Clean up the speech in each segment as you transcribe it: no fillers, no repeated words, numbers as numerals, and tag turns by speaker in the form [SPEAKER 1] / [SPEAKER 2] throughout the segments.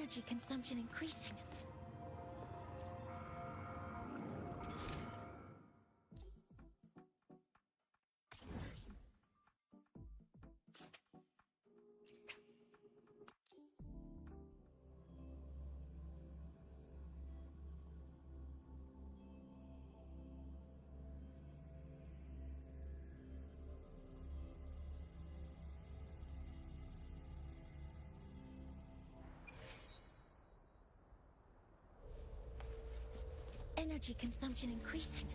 [SPEAKER 1] Energy consumption increasing. Energy consumption increasing.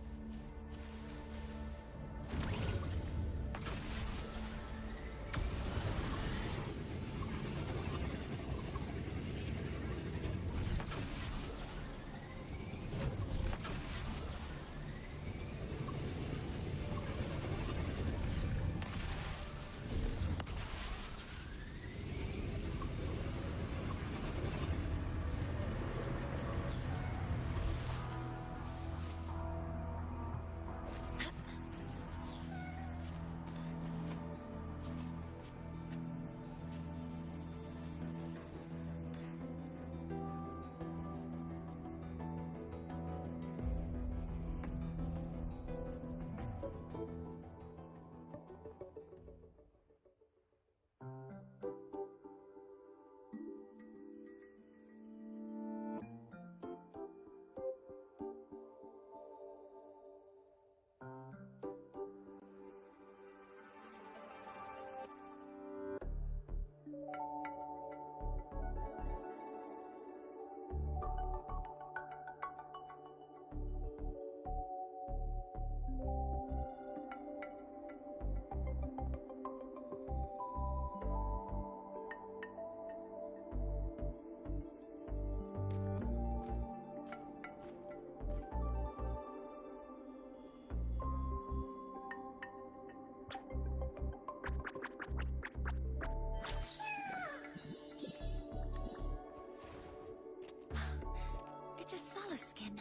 [SPEAKER 1] It's a Solace skin.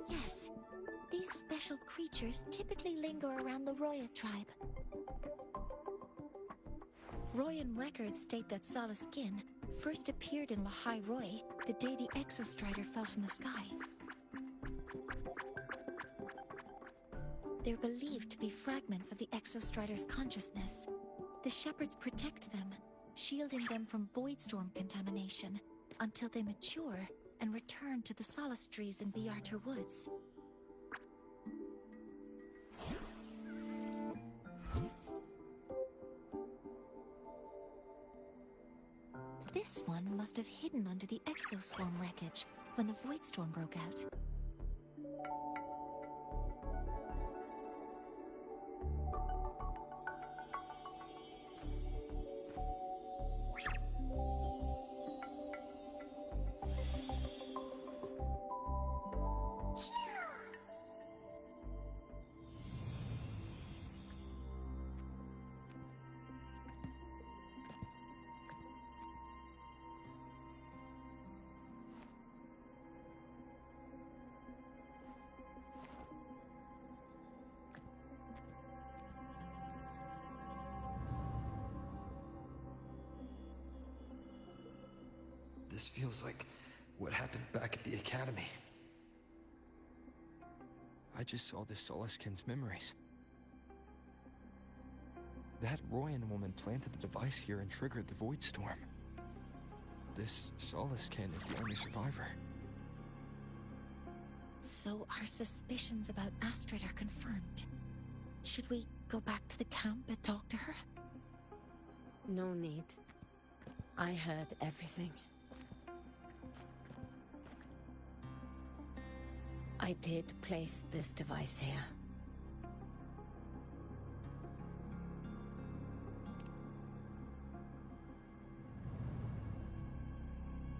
[SPEAKER 1] Yes, these special creatures typically linger around the Roya tribe. Royan records state that Solace skin first appeared in Lahai Roy the day the Exostrider fell from the sky. They're believed to be fragments of the Exostrider's consciousness. The shepherds protect them, shielding them from voidstorm contamination until they mature and return to the Solace trees in Biarter Woods. This one must have hidden under the exoswarm wreckage when the voidstorm broke out.
[SPEAKER 2] This feels like what happened back at the Academy. I just saw the Solaskin's memories. That Royan woman planted the device here and triggered the Void Storm. This Solaskin is the only survivor.
[SPEAKER 1] So our suspicions about Astrid are confirmed. Should we go back to the camp and talk to her?
[SPEAKER 3] No need. I heard everything. I did place this device here.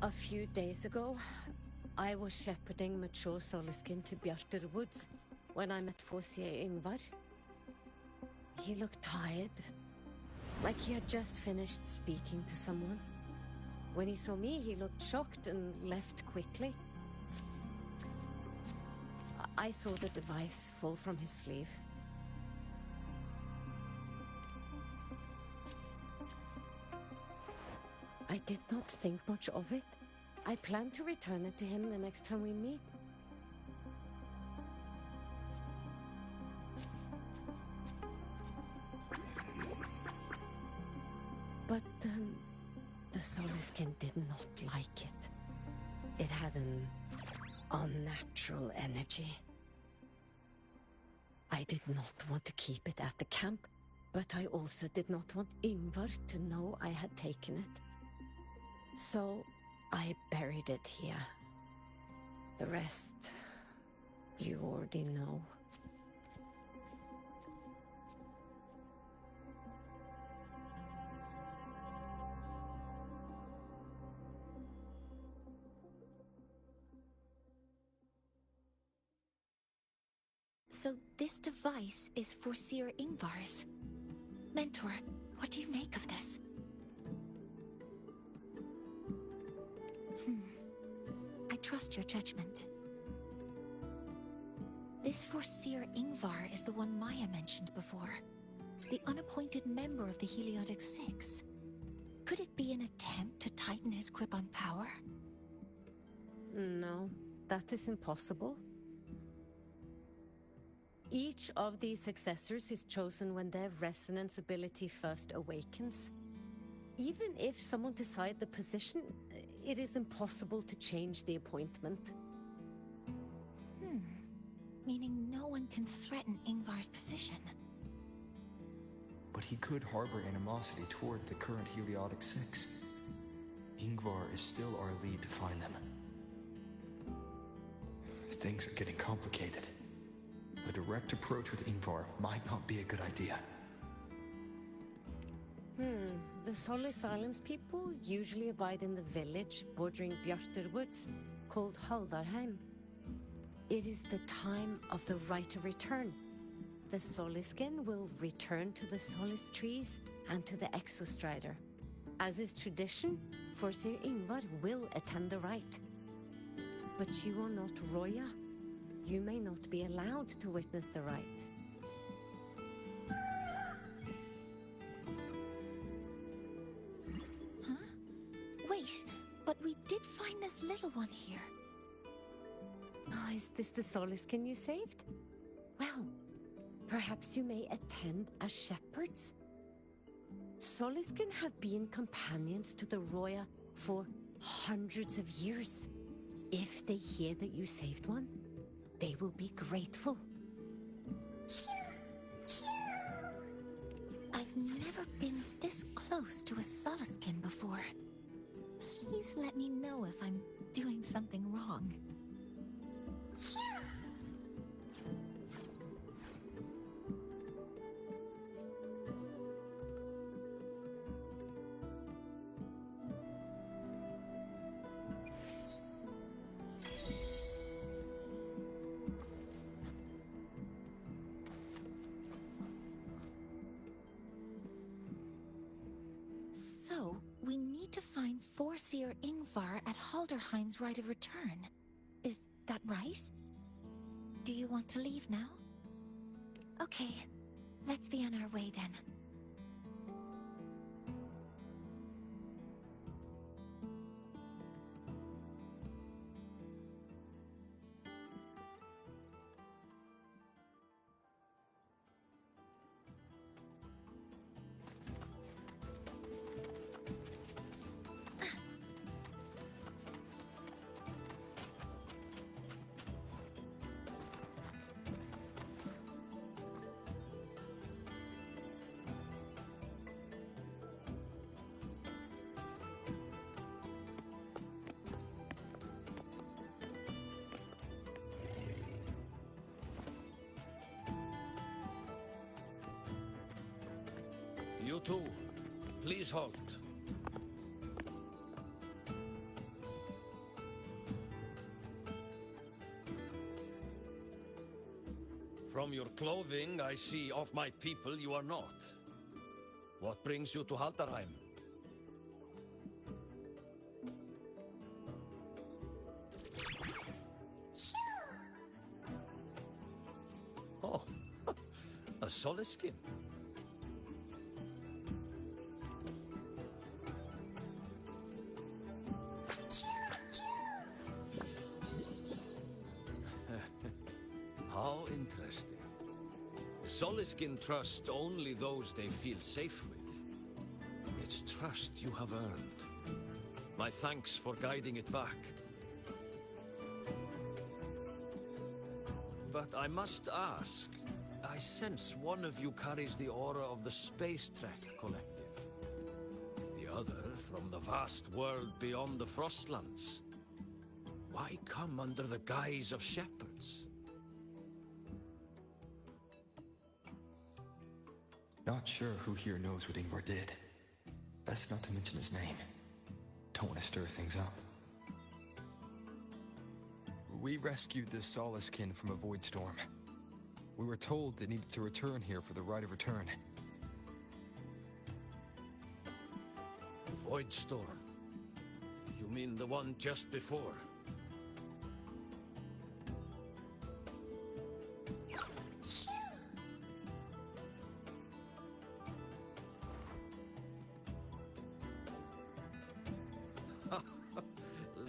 [SPEAKER 3] A few days ago, I was shepherding mature Solaskin to Bjarter Woods when I met Fossier Ingvar. He looked tired, like he had just finished speaking to someone. When he saw me, he looked shocked and left quickly. I saw the device fall from his sleeve. I did not think much of it. I plan to return it to him the next time we meet. But, the Soliskin did not like it. It had an unnatural energy. I did not want to keep it at the camp, but I also did not want Ingvar to know I had taken it. So I buried it here. The rest, you already know.
[SPEAKER 1] So this device is for Seer Ingvar's. Mentor, what do you make of this? I trust your judgment. This Seer Ingvar is the one Maya mentioned before. The unappointed member of the Heliotic Six. Could it be an attempt to tighten his grip on power?
[SPEAKER 3] No, that is impossible. Each of these successors is chosen when their resonance ability first awakens. Even if someone decides the position, it is impossible to change the appointment.
[SPEAKER 1] Meaning no one can threaten Ingvar's position.
[SPEAKER 2] But he could harbor animosity toward the current Heliotic Six. Ingvar is still our lead to find them. Things are getting complicated. A direct approach with Ingvar might not be a good idea.
[SPEAKER 3] The Solis Islands people usually abide in the village bordering Bjartur Woods, called Haldarheim. It is the time of the right of return. The Soliskin will return to the Solis trees and to the Exostrider. As is tradition, Forseer Ingvar will attend the rite. But you are not Roya. You may not be allowed to witness the rite.
[SPEAKER 1] Wait, but we did find this little one here.
[SPEAKER 3] Oh, is this the Soliskin you saved? Well, perhaps you may attend as shepherds? Soliskin have been companions to the Roya for hundreds of years. If they hear that you saved one, they will be grateful.
[SPEAKER 1] I've never been this close to a Soliskin before. Please let me know if I'm doing something wrong. So, we need to find Forseer Ingvar at Halderheim's Rite of Return. Is that right? Do you want to leave now? Okay, let's be on our way then.
[SPEAKER 4] You two, please halt. From your clothing, I see of my people you are not. What brings you to Haldarheim? Oh, a Soliskin. Soliskin trust only those they feel safe with. It's trust you have earned. My thanks for guiding it back. But I must ask, I sense one of you carries the aura of the Space Trek Collective. The other from the vast world beyond the Frostlands. Why come under the guise of shepherds?
[SPEAKER 2] Not sure who here knows what Ingvar did. Best not to mention his name. Don't want to stir things up. We rescued this Soliskin from a void storm. We were told it needed to return here for the rite of return.
[SPEAKER 4] Void storm? You mean the one just before?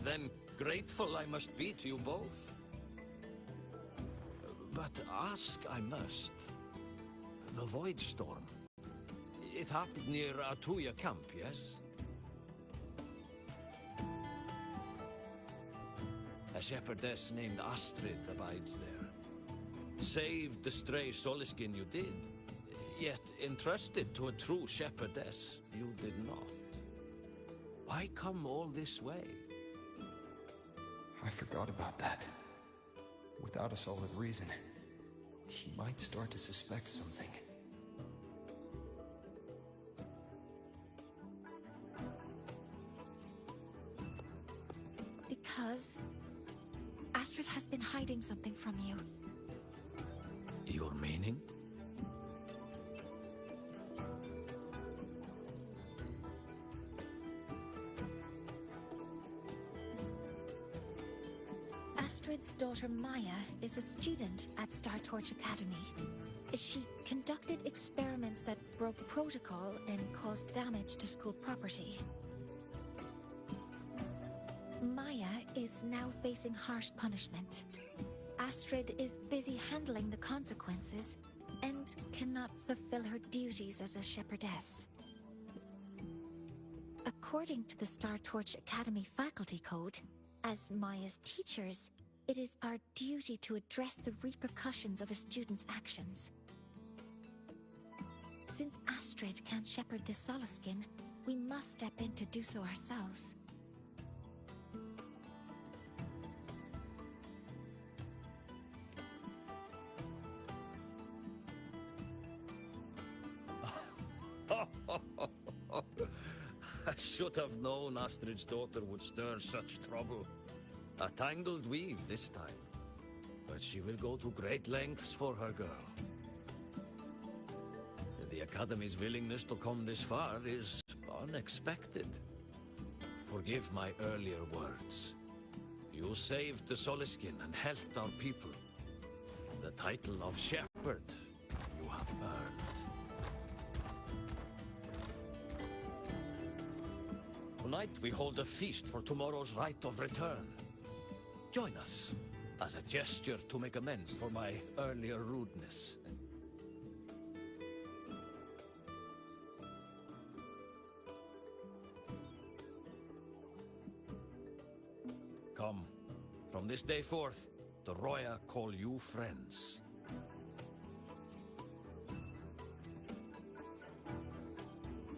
[SPEAKER 4] Then grateful I must be to you both. But ask I must. The Void Storm. It happened near Atuya camp, yes? A shepherdess named Astrid abides there. Saved the stray Soliskin you did, yet entrusted to a true shepherdess you did not. Why come all this way?
[SPEAKER 2] I forgot about that. Without a solid reason, he might start to suspect something.
[SPEAKER 1] Because Astrid has been hiding something from you.
[SPEAKER 4] Your meaning?
[SPEAKER 1] Astrid's daughter Maya is a student at Star Torch Academy. She conducted experiments that broke protocol and caused damage to school property. Maya is now facing harsh punishment. Astrid is busy handling the consequences and cannot fulfill her duties as a shepherdess. According to the Star Torch Academy faculty code, as Maya's teachers, it is our duty to address the repercussions of a student's actions. Since Astrid can't shepherd this Soliskin, we must step in to do so ourselves.
[SPEAKER 4] I should have known Astrid's daughter would stir such trouble. A tangled weave this time. But she will go to great lengths for her girl. The Academy's willingness to come this far is unexpected. Forgive my earlier words. You saved the Soliskin and helped our people. The title of shepherd you have earned. Tonight we hold a feast for tomorrow's rite of return. Join us, as a gesture to make amends for my earlier rudeness. Come, from this day forth, the Roya call you friends.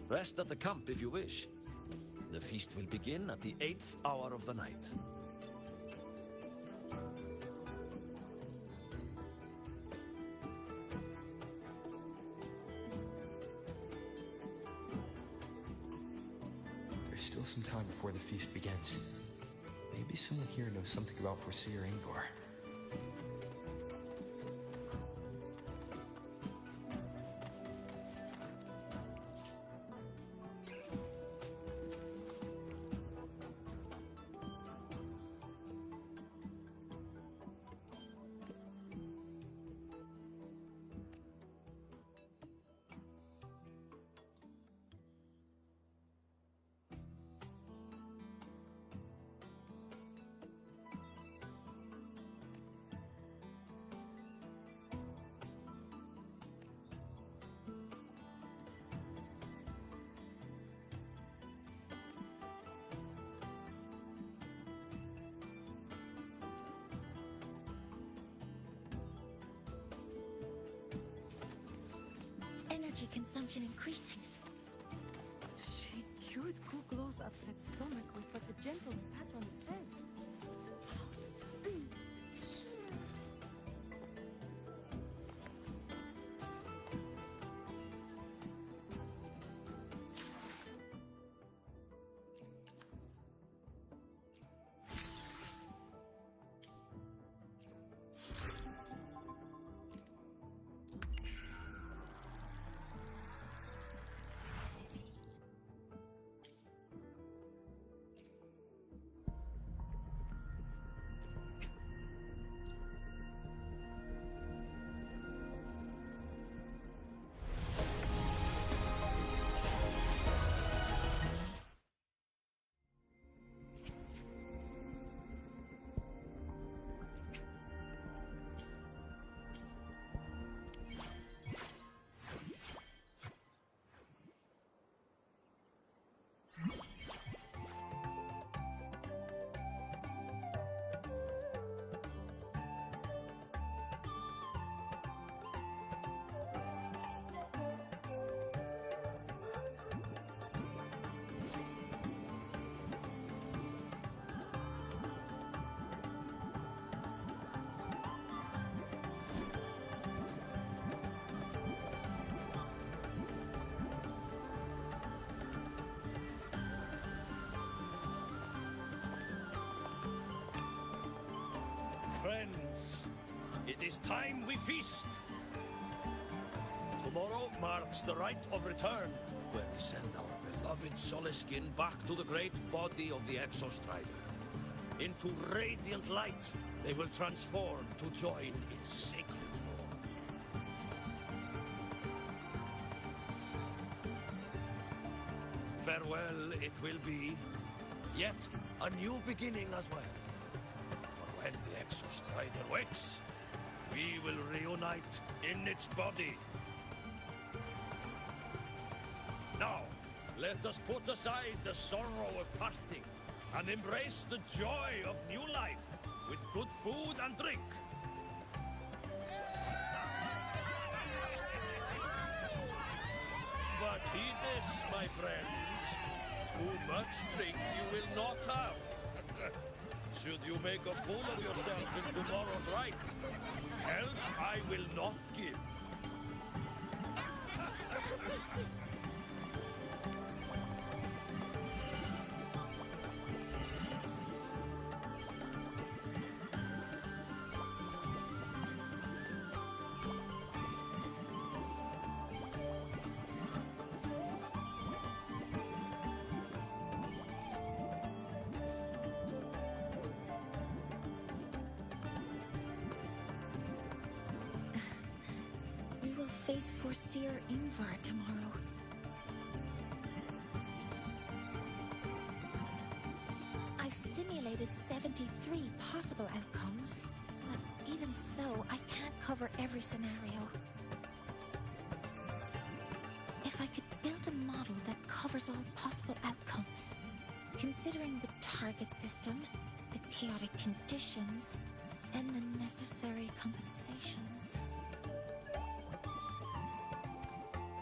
[SPEAKER 4] Rest at the camp if you wish. The feast will begin at the 8th hour of the night.
[SPEAKER 2] There's still some time before the feast begins. Maybe someone here knows something about Foreseer Ingvar.
[SPEAKER 1] energy consumption increasing.
[SPEAKER 5] She cured Kuglow's upset stomach with but a gentle pat on its head.
[SPEAKER 4] Friends, it is time we feast. Tomorrow marks the rite of return, where we send our beloved Soliskin back to the great body of the Exostrider. Into radiant light, they will transform to join its sacred form. Farewell it will be, yet a new beginning as well. For when the Exostrider wakes, we will reunite in its body. Now, let us put aside the sorrow of parting and embrace the joy of new life with good food and drink. But heed this, my friends. Too much drink you will not have. Should you make a fool of yourself in tomorrow's rite, help I will not give.
[SPEAKER 1] We will face Forseer Ingvar tomorrow. I've simulated 73 possible outcomes, but even so, I can't cover every scenario. If I could build a model that covers all possible outcomes, considering the target system, the chaotic conditions, and the necessary compensations.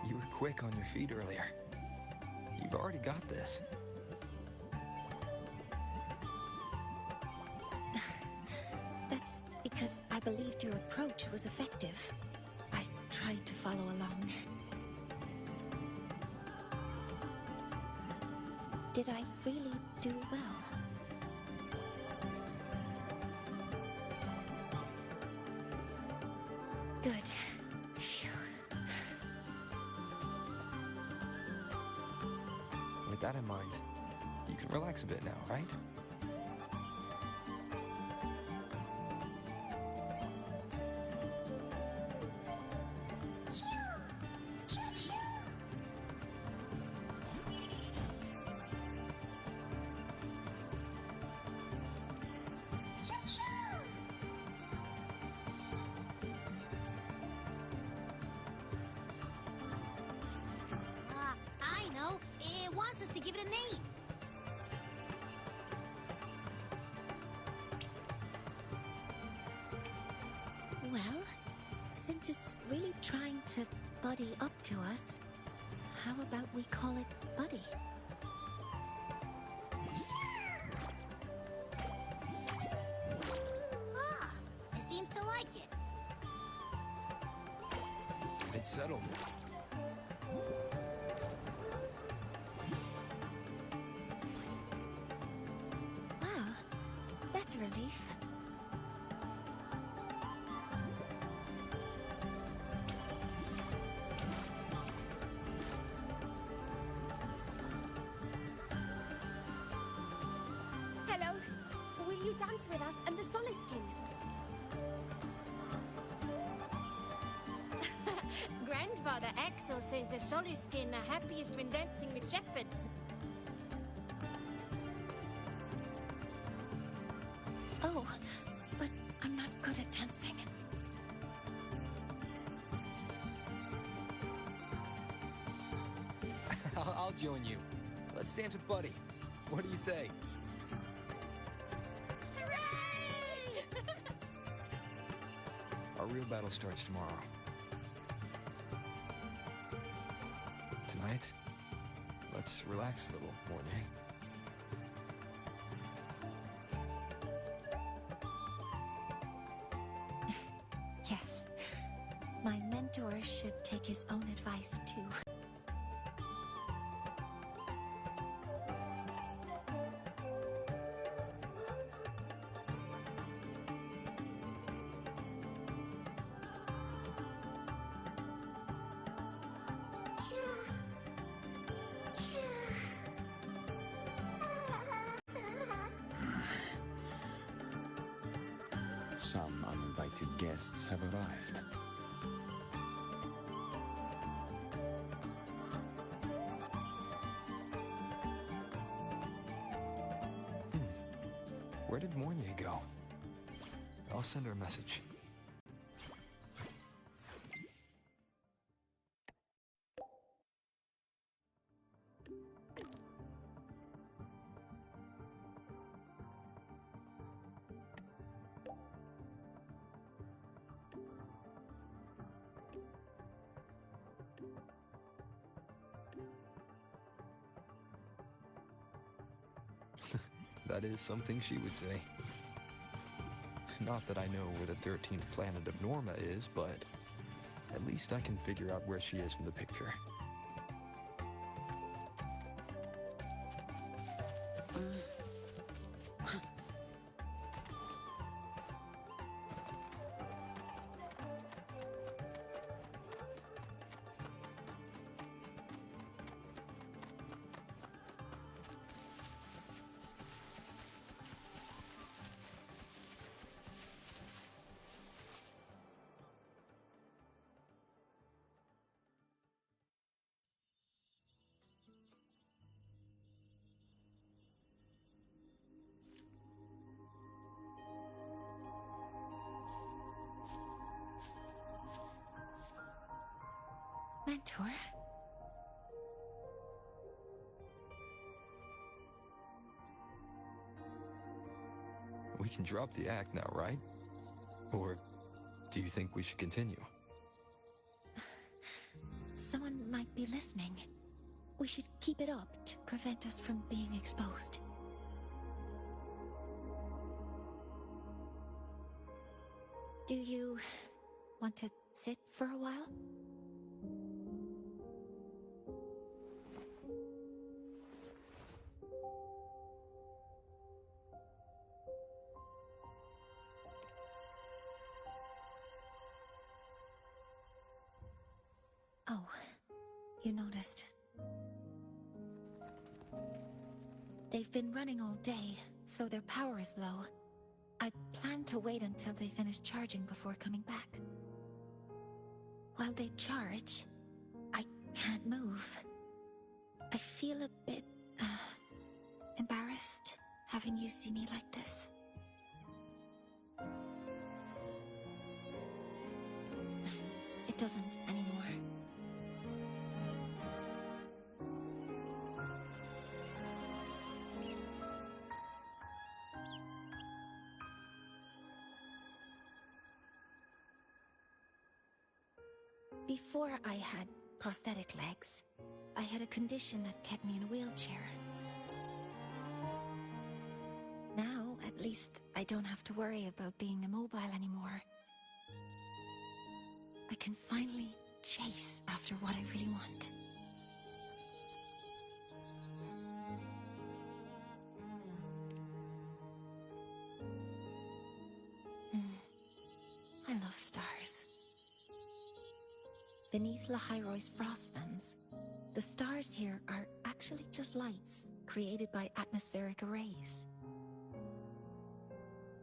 [SPEAKER 2] You were quick on your feet earlier. You've already got this.
[SPEAKER 1] That's because I believed your approach was effective. I tried to follow along. Did I really do well? Good. Phew.
[SPEAKER 2] With that in mind, you can relax a bit now, right?
[SPEAKER 6] I know. It wants us to give it a name.
[SPEAKER 1] Well, since it's really trying to Buddy up to us, how about we call it Buddy?
[SPEAKER 6] Ah, it seems to like it.
[SPEAKER 2] Get it settled.
[SPEAKER 1] Wow, that's a relief.
[SPEAKER 5] Hello. Will you dance with us and the Soliskin?
[SPEAKER 3] Grandfather Axel says the Soliskin are happiest when dancing with shepherds.
[SPEAKER 1] Oh, but I'm not good at dancing.
[SPEAKER 2] I'll join you. Let's dance with Buddy. What do you say?
[SPEAKER 3] Hooray!
[SPEAKER 2] Our real battle starts tomorrow. Tonight, let's relax a little, Mornay.
[SPEAKER 1] Yes, my mentor should take his own advice too.
[SPEAKER 7] Some uninvited guests have arrived.
[SPEAKER 2] Where did Mornay go? I'll send her a message. That is something she would say. Not that I know where the 13th planet of Norma is, but at least I can figure out where she is from the picture.
[SPEAKER 1] Mentor?
[SPEAKER 2] We can drop the act now, right? Or do you think we should continue?
[SPEAKER 1] Someone might be listening. We should keep it up to prevent us from being exposed. Do you want to sit for a while? Oh, you noticed. They've been running all day, so their power is low. I plan to wait until they finish charging before coming back. While they charge, I can't move. I feel a bit, embarrassed having you see me like this. It doesn't anymore. Before I had prosthetic legs, I had a condition that kept me in a wheelchair. Now, at least, I don't have to worry about being immobile anymore. I can finally chase after what I really want. I love stars. Beneath Lahairoy's frostlands, the stars here are actually just lights created by atmospheric arrays.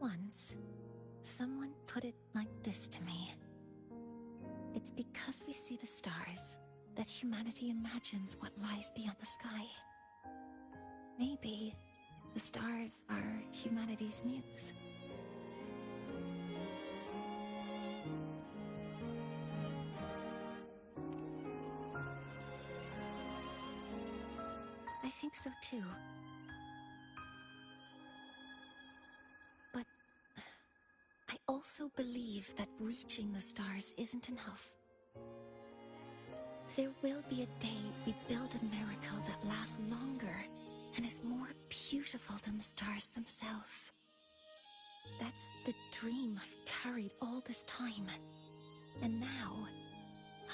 [SPEAKER 1] Once, someone put it like this to me. It's because we see the stars that humanity imagines what lies beyond the sky. Maybe the stars are humanity's muse. I think so too. But I also believe that reaching the stars isn't enough. There will be a day we build a miracle that lasts longer and is more beautiful than the stars themselves. That's the dream I've carried all this time. And now,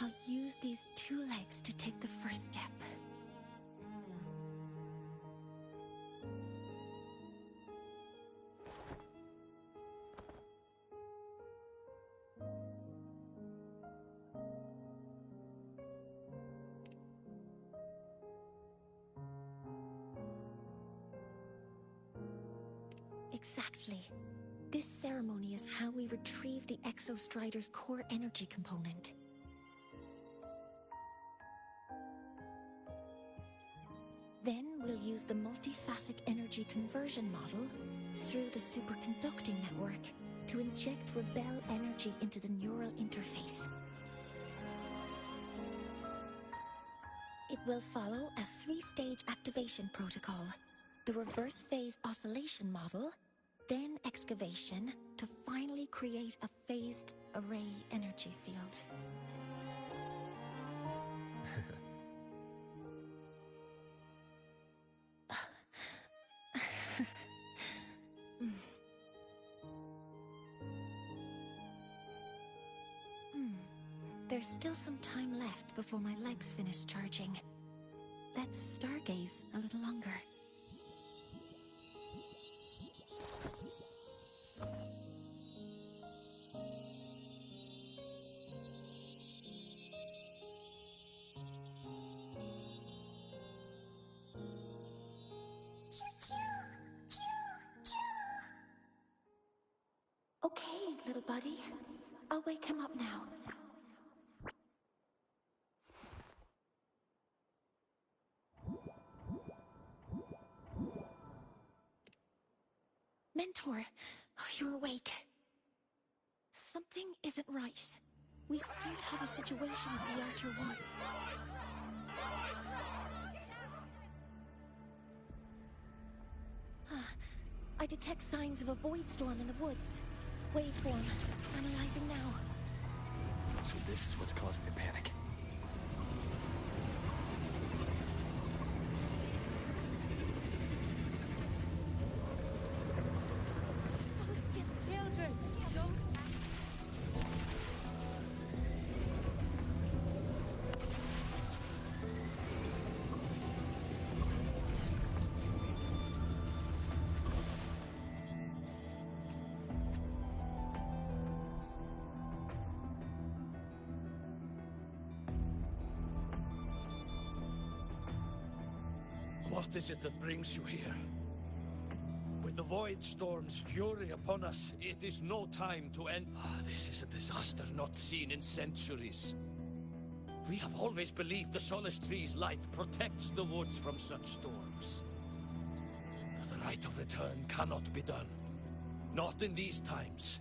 [SPEAKER 1] I'll use these 2 legs to take the first step. Exactly. This ceremony is how we retrieve the Exostrider's core energy component. Then we'll use the multiphasic energy conversion model through the superconducting network to inject rebel energy into the neural interface. It will follow a 3-stage activation protocol. The reverse phase oscillation model, then excavation, to finally create a phased array energy field. There's still some time left before my legs finish charging. Let's stargaze a little longer. Okay, little buddy. I'll wake him up now. Mentor, you're awake. Something isn't right. We seem to have a situation in the Outer Woods. I detect signs of a void storm in the woods. Waveform. Analyzing now.
[SPEAKER 2] So this is what's causing the panic.
[SPEAKER 3] Soul-skin children, don't
[SPEAKER 4] What is it that brings you here? With the Void Storm's fury upon us, it is no time to end. This is a disaster not seen in centuries. We have always believed the Solace Tree's light protects the woods from such storms. The rite of return cannot be done. Not in these times.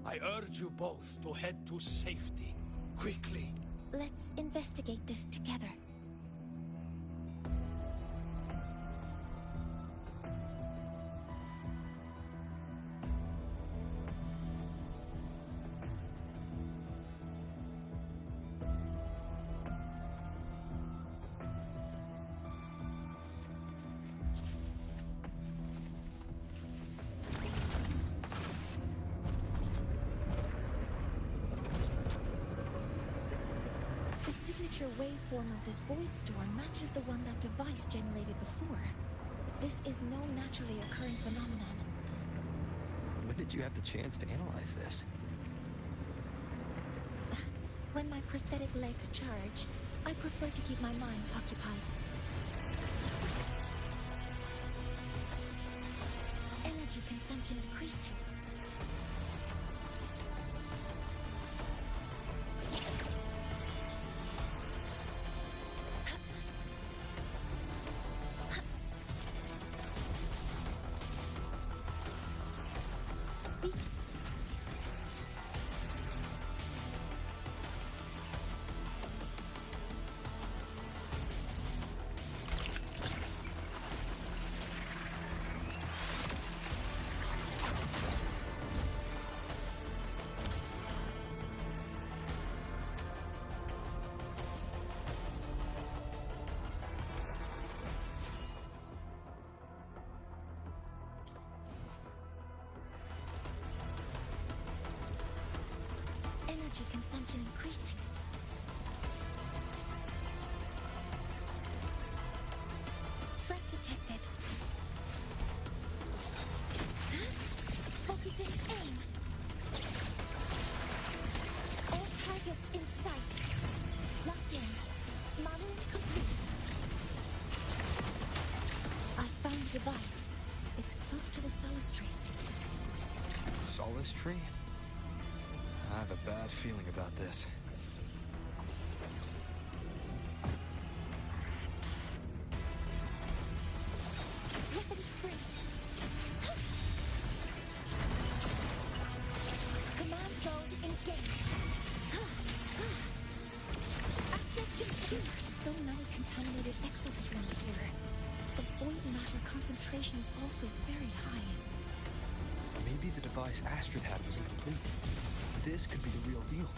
[SPEAKER 4] I urge you both to head to safety, quickly.
[SPEAKER 1] Let's investigate this together. signature waveform of this void storm matches the one that device generated before. This is no naturally occurring phenomenon.
[SPEAKER 2] When did you have the chance to analyze this?
[SPEAKER 1] When my prosthetic legs charge, I prefer to keep my mind occupied. Energy consumption increasing. Energy consumption increasing. Threat detected. Focusing aim. All targets in sight. Locked in. Modeling complete. I found the device. It's close to the Solace Tree.
[SPEAKER 2] Solace Tree? I have a bad feeling about this.
[SPEAKER 1] Weapons free. Command mode engaged. Access control. There are so many contaminated exoswarms here. The void matter concentration is also very high.
[SPEAKER 2] Maybe the device Astrid had was incomplete. This could be the real deal.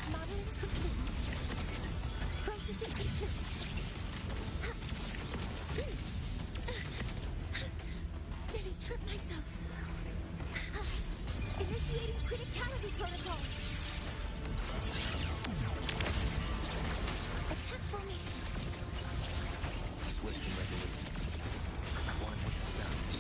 [SPEAKER 1] Modeling complete. Processing complete. Nearly tripped myself. Initiating criticality protocol. Attack formation.
[SPEAKER 2] Swift and resolute. One with the sounds.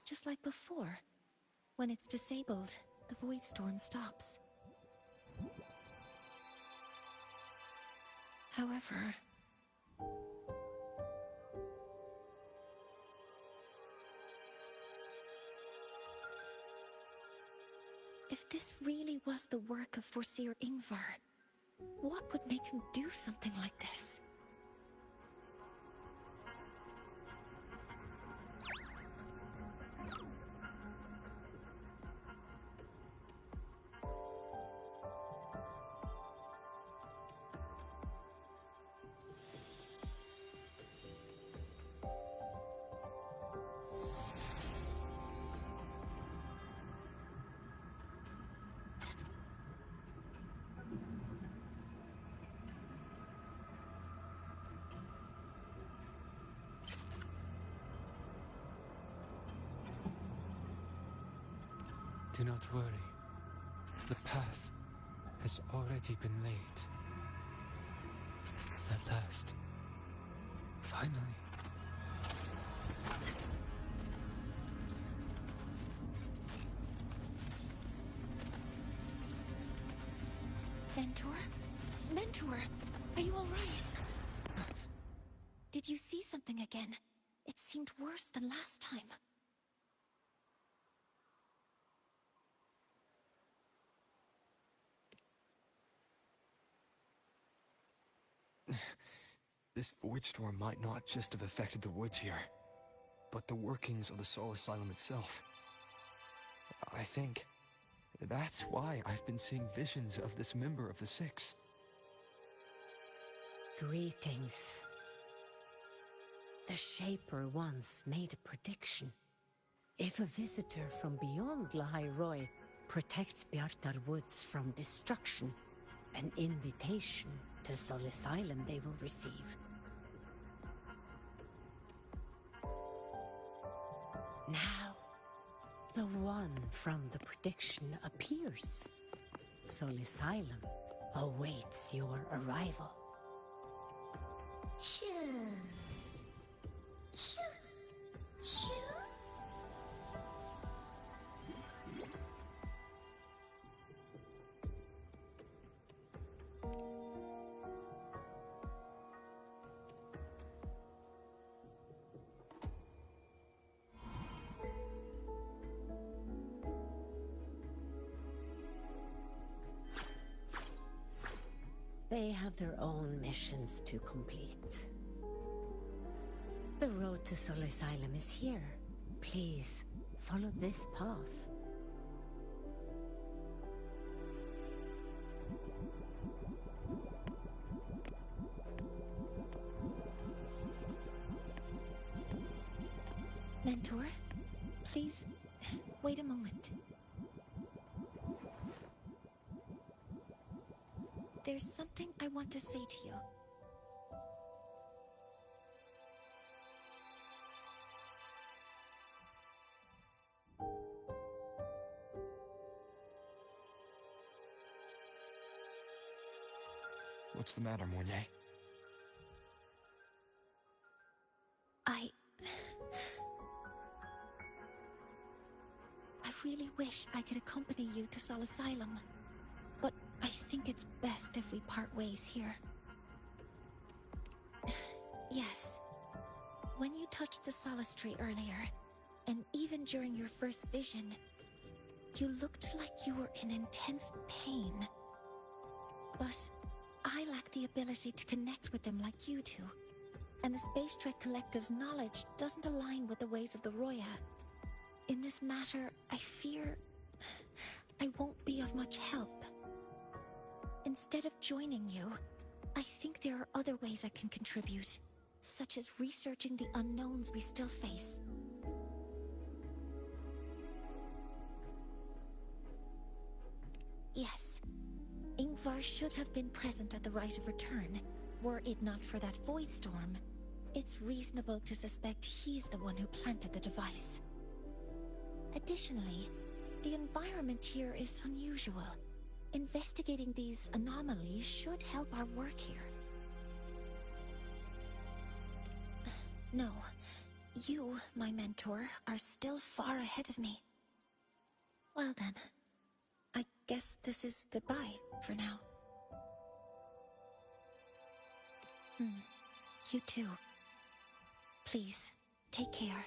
[SPEAKER 1] Just like before. When it's disabled, the void storm stops. However... if this really was the work of Foreseer Ingvar, what would make him do something like this?
[SPEAKER 8] Do not worry. The path has already been laid. At last. Finally.
[SPEAKER 1] Mentor? Mentor! Are you alright? Did you see something again? It seemed worse than last time.
[SPEAKER 2] This void storm might not just have affected the woods here, but the workings of the Soul Asylum itself. I think that's why I've been seeing visions of this member of the Six.
[SPEAKER 3] Greetings. The Shaper once made a prediction. If a visitor from beyond Lahai Roy protects Bjartar Woods from destruction, an invitation to Soul Asylum they will receive. Now, the one from the prediction appears. Soul Asylum awaits your arrival.
[SPEAKER 6] Choo. Choo. Choo.
[SPEAKER 3] They have their own missions to complete. The road to Soul Asylum is here. Please, follow this path.
[SPEAKER 1] Mentor, please, wait a moment. There's something I want to say to you.
[SPEAKER 2] What's the matter, Mornier?
[SPEAKER 1] I really wish I could accompany you to Soul Asylum, but I think it's best if we part ways here. Yes, when you touched the Solace Tree earlier, and even during your first vision, you looked like you were in intense pain. But I lack the ability to connect with them like you do, and the Space Trek Collective's knowledge doesn't align with the ways of the Roya. In this matter, I fear I won't be of much help. Instead of joining you, I think there are other ways I can contribute, such as researching the unknowns we still face. Yes, Ingvar should have been present at the Rite of Return. Were it not for that void storm, it's reasonable to suspect he's the one who planted the device. Additionally, the environment here is unusual. Investigating these anomalies should help our work here. No, you, my mentor, are still far ahead of me. Well then, I guess this is goodbye for now. You too. Please, take care.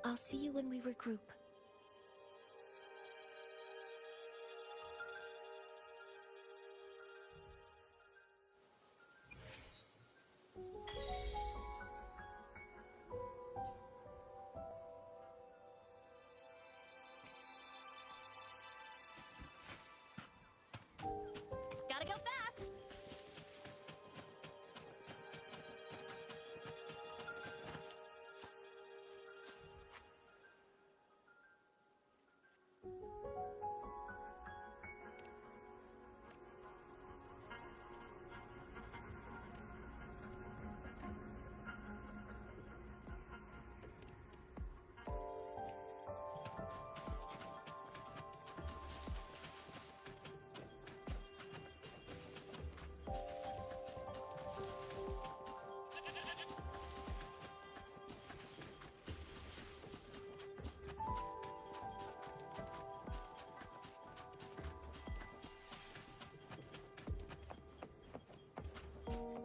[SPEAKER 1] I'll see you when we regroup.
[SPEAKER 6] Gotta go fast!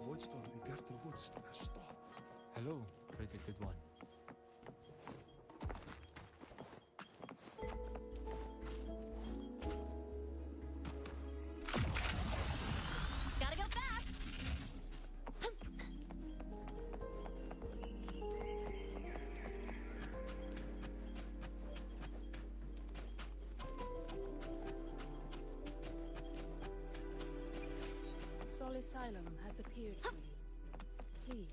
[SPEAKER 7] Voidstorm in Bjartar Woods has stopped.
[SPEAKER 8] Hello, predicted one.
[SPEAKER 6] Gotta go fast!
[SPEAKER 5] Soul Asylum has appeared to you. Please.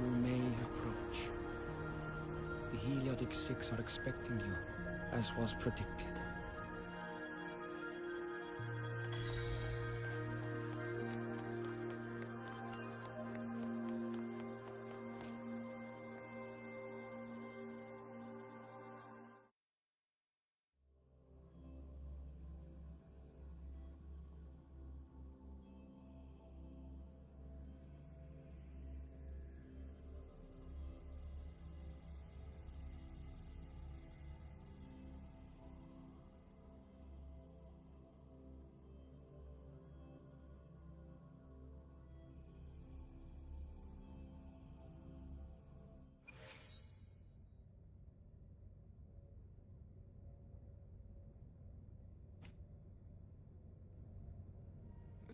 [SPEAKER 7] You may approach. The Heliotic Six are expecting you, as was predicted.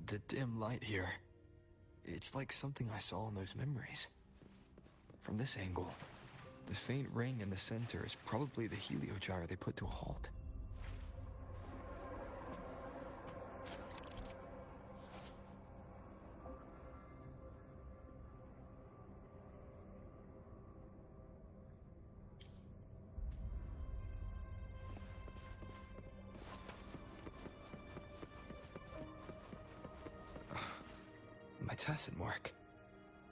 [SPEAKER 2] The dim light here. It's like something I saw in those memories. From this angle, the faint ring in the center is probably the heliogyre they put to a halt. My tacit mark.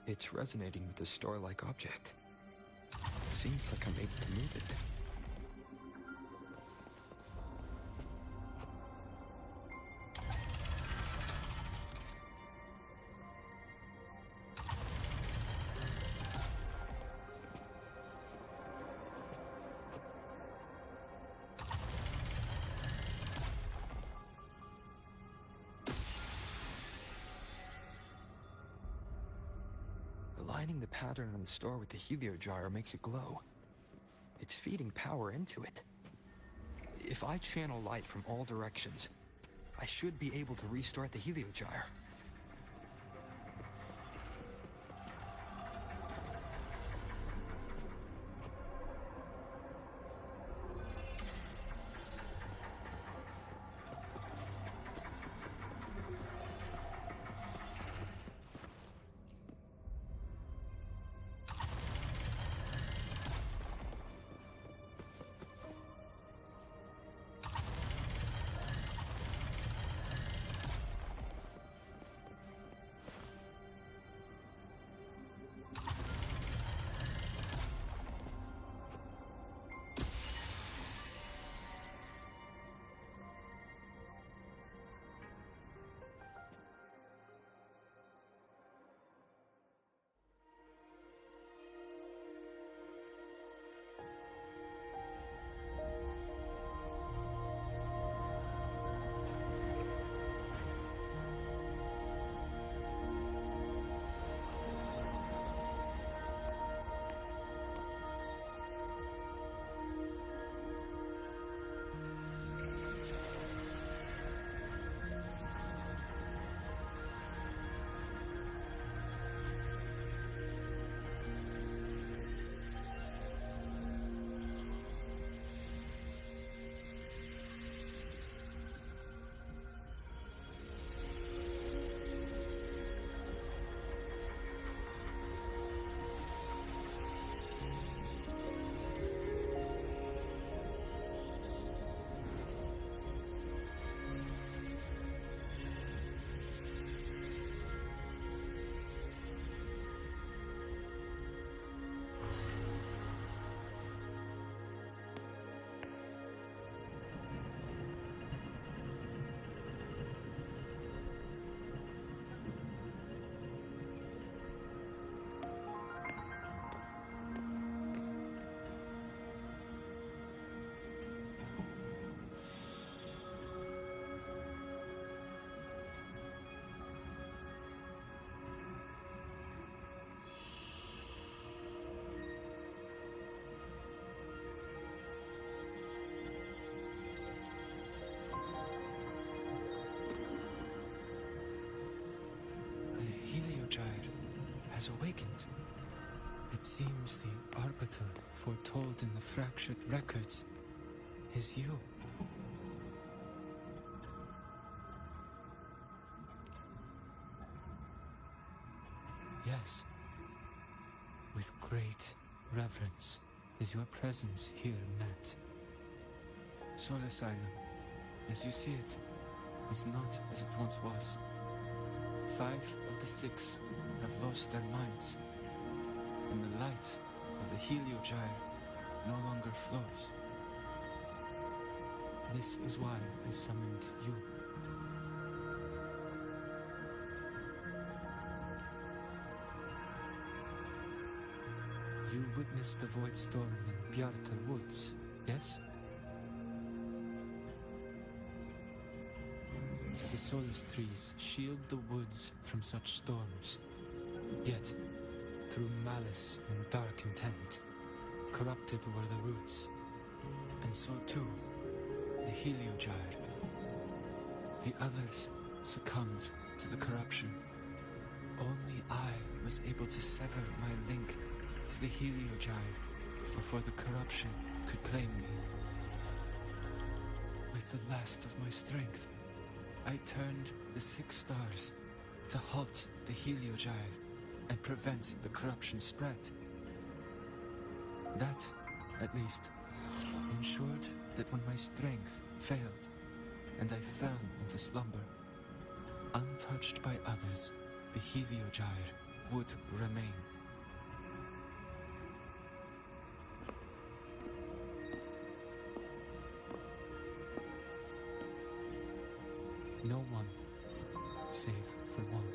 [SPEAKER 2] It's resonating with the star-like object. Seems like I'm able to move it. Aligning the pattern on the star with the heliogyre makes it glow. It's feeding power into it. If I channel light from all directions, I should be able to restart the heliogyre.
[SPEAKER 8] has awakened. It seems the arbiter foretold in the fractured records is you. Yes. With great reverence is your presence here met. Soul Asylum, as you see it, is not as it once was. 5 of the 6 have lost their minds, and the light of the Heliogyre no longer flows. This is why I summoned you. You witnessed the void storm in Bjartar Woods, yes? The Solus trees shield the woods from such storms. Yet, through malice and dark intent, corrupted were the roots. And so too, the Heliogyre. The others succumbed to the corruption. Only I was able to sever my link to the Heliogyre before the corruption could claim me. With the last of my strength, I turned the 6 stars to halt the Heliogyre and prevent the corruption spread. That, at least, ensured that when my strength failed and I fell into slumber, untouched by others, the Heliogyre would remain. No one, save for one.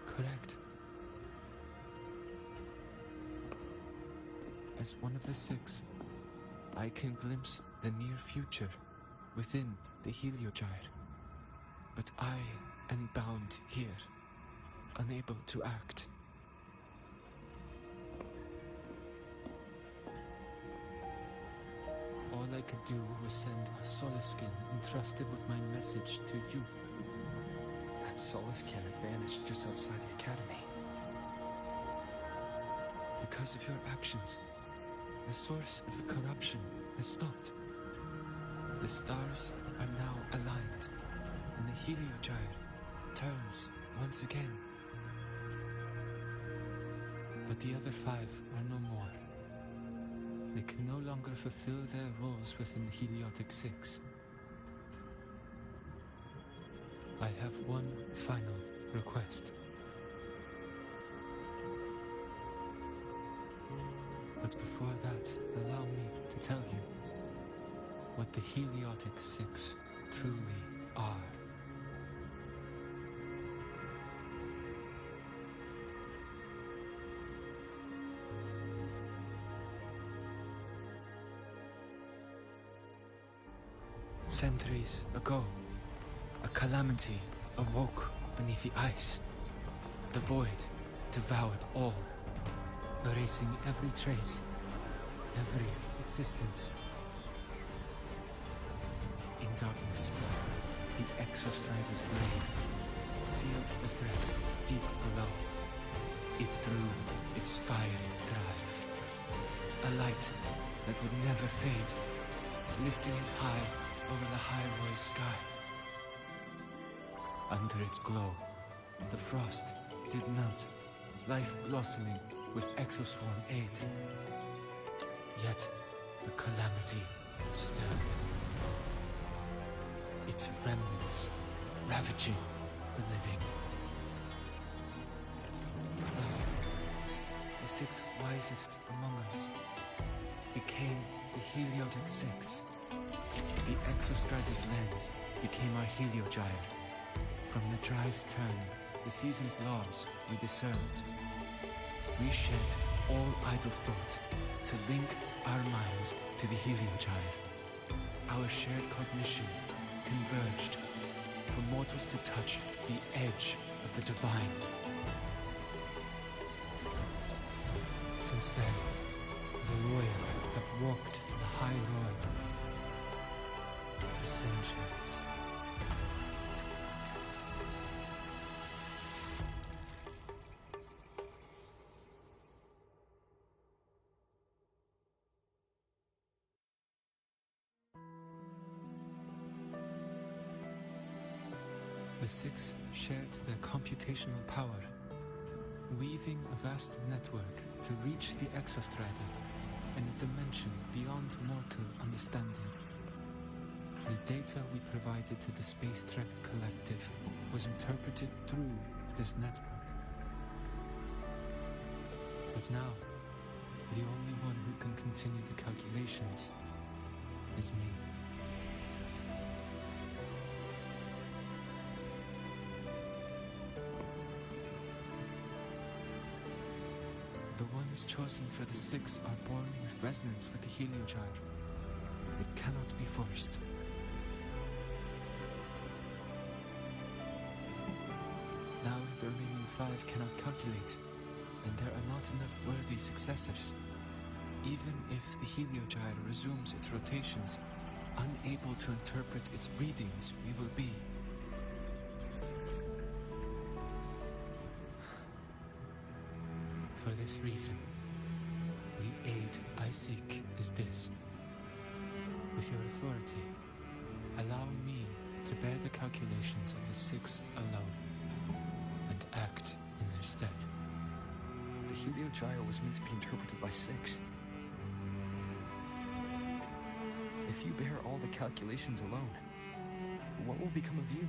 [SPEAKER 8] Correct. As one of the 6, I can glimpse the near future within the Heliogyre. But I am bound here, unable to act. All I could do was send a Soliskin entrusted with my message to you.
[SPEAKER 2] That Soliskin had vanished just outside the academy.
[SPEAKER 8] Because of your actions, the source of the corruption has stopped. The stars are now aligned, and the Heliogyre turns once again. But the other 5 are no more. They can no longer fulfill their roles within the Heliotic 6. I have one final request. But before that, allow me to tell you what the Heliotic 6 truly are. Centuries ago, a calamity awoke beneath the ice. The void devoured all, erasing every trace, every existence. In darkness, the Exostrider's blade sealed the threat deep below. It drew its fiery drive, a light that would never fade, lifting it high over the high-rise sky. Under its glow, the frost did melt, life blossoming with Exoswarm aid. Yet, the calamity stirred. Its remnants ravaging the living. Thus, the 6 wisest among us became the Heliotic 6. The Exostrider's lens became our Heliogyre. From the drive's turn, the season's laws we discerned. We shed all idle thought to link our minds to the Heliogyre. Our shared cognition converged for mortals to touch the edge of the divine. Since then, the royal have walked the high road for centuries. The Six shared their computational power, weaving a vast network to reach the Exostrider in a dimension beyond mortal understanding. The data we provided to the Space Trek Collective was interpreted through this network. But now, the only one who can continue the calculations is me. The ones chosen for the Six are born with resonance with the Heliogyre. It cannot be forced. Now the remaining 5 cannot calculate, and there are not enough worthy successors. Even if the Heliogyre resumes its rotations, unable to interpret its readings, we will be. For this reason, the aid I seek is this. With your authority, allow me to bear the calculations of the Six alone, and act in their stead.
[SPEAKER 2] The Heliogyre was meant to be interpreted by 6. If you bear all the calculations alone, what will become of you?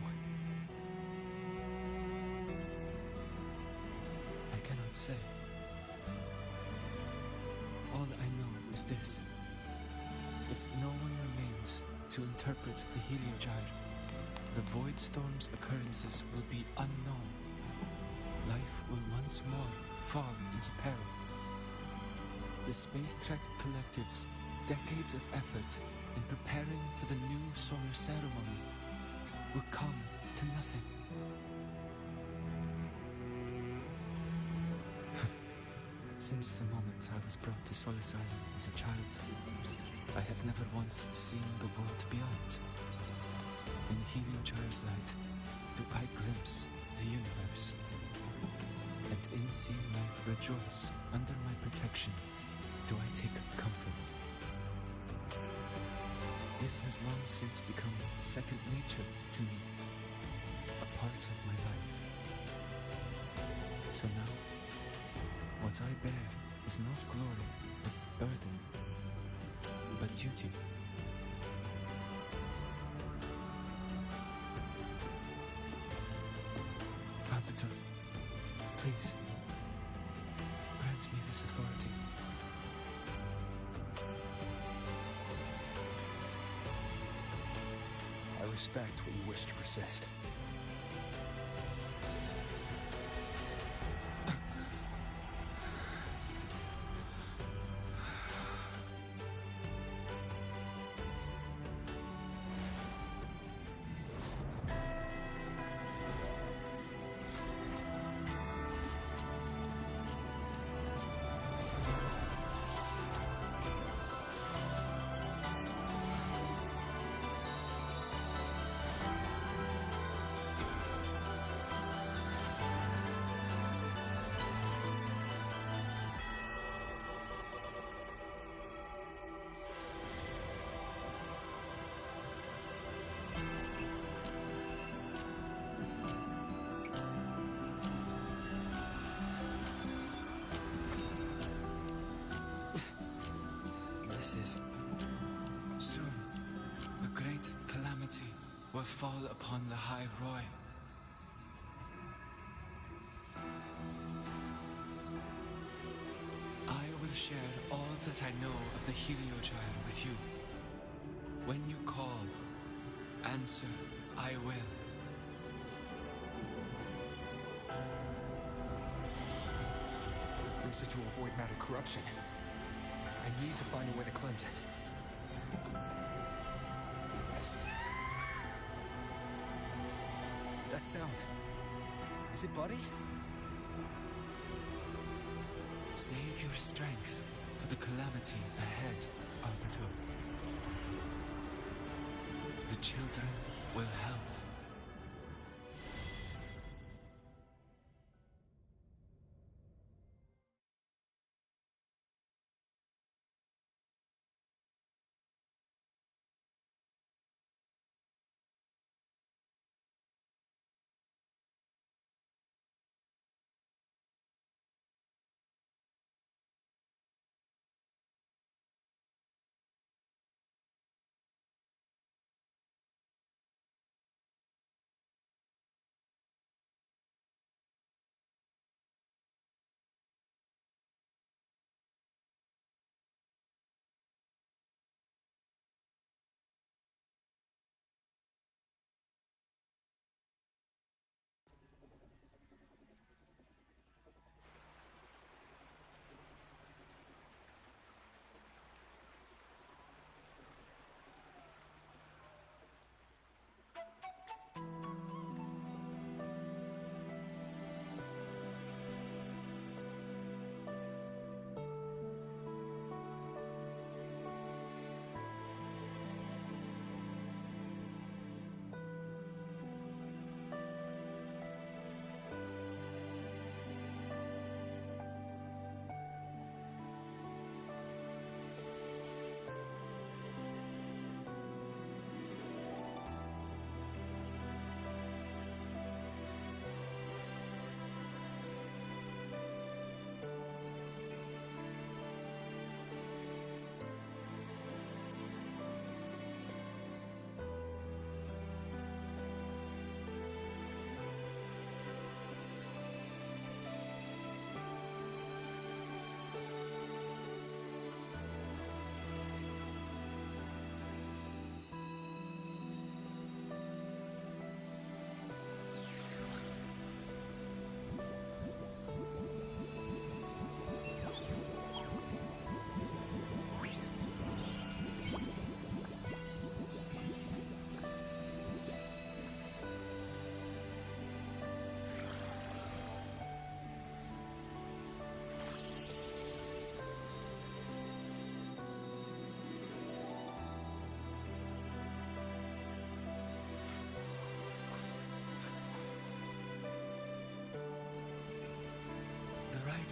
[SPEAKER 8] I cannot say. All I know is this. If no one remains to interpret the Heliogyre, the Void Storm's occurrences will be unknown. Life will once more fall into peril. The Space Trek Collective's decades of effort in preparing for the new solar ceremony will come to nothing. Since the moment I was brought to Solace Island as a child, I have never once seen the world beyond. In the Heliogyre's light, do I glimpse the universe? And in seeing life rejoice under my protection, do I take comfort? This has long since become second nature to me, a part of my life. So now, what I bear is not glory, but burden, but duty. Arbiter, please, grant me this authority.
[SPEAKER 2] I respect what you wish to persist.
[SPEAKER 8] Soon, a great calamity will fall upon the High Roy. I will share all that I know of the Heliogyre with you. When you call, answer, I will.
[SPEAKER 2] Residual void matter corruption. I need to find a way to cleanse it. That sound. Is it Buddy?
[SPEAKER 8] Save your strength for the calamity ahead, Arbiter. The children will help.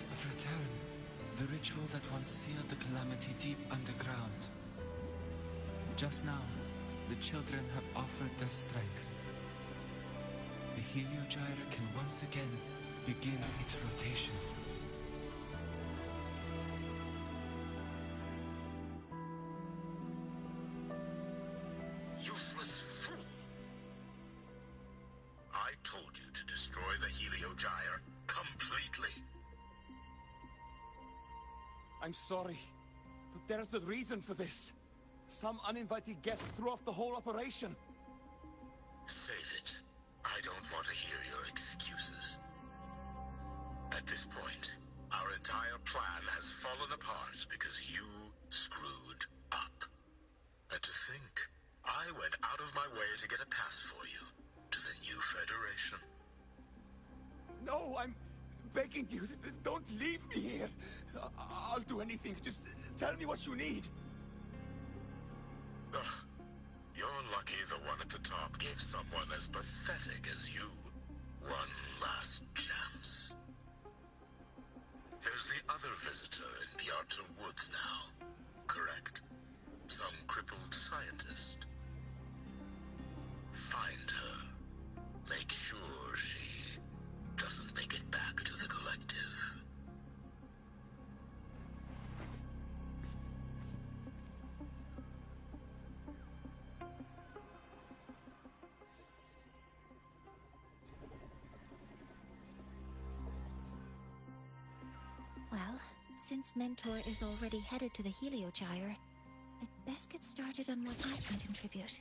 [SPEAKER 8] rite of return. The ritual that once sealed the calamity deep underground. Just now, the children have offered their strength. The Heliogyre can once again begin its rotation.
[SPEAKER 9] Useless fool! I told you to destroy the Heliogyre completely.
[SPEAKER 7] I'm sorry, but there's a reason for this. Some uninvited guests threw off the whole operation.
[SPEAKER 9] Save it. I don't want to hear your excuses. At this point, our entire plan has fallen apart because you screwed up. And to think, I went out of my way to get a pass for you to the new Federation.
[SPEAKER 7] No, I'm begging you, don't leave me here. I'll do anything, just tell me what you need.
[SPEAKER 9] Ugh. You're lucky the one at the top gave someone as pathetic as you one last chance. There's the other visitor in Bjartur Woods now, correct? Some crippled scientist. Find her. Make sure she doesn't make it back to the collective.
[SPEAKER 1] Well, since Mentor is already headed to the Heliogyre, I'd best get started on what I can contribute.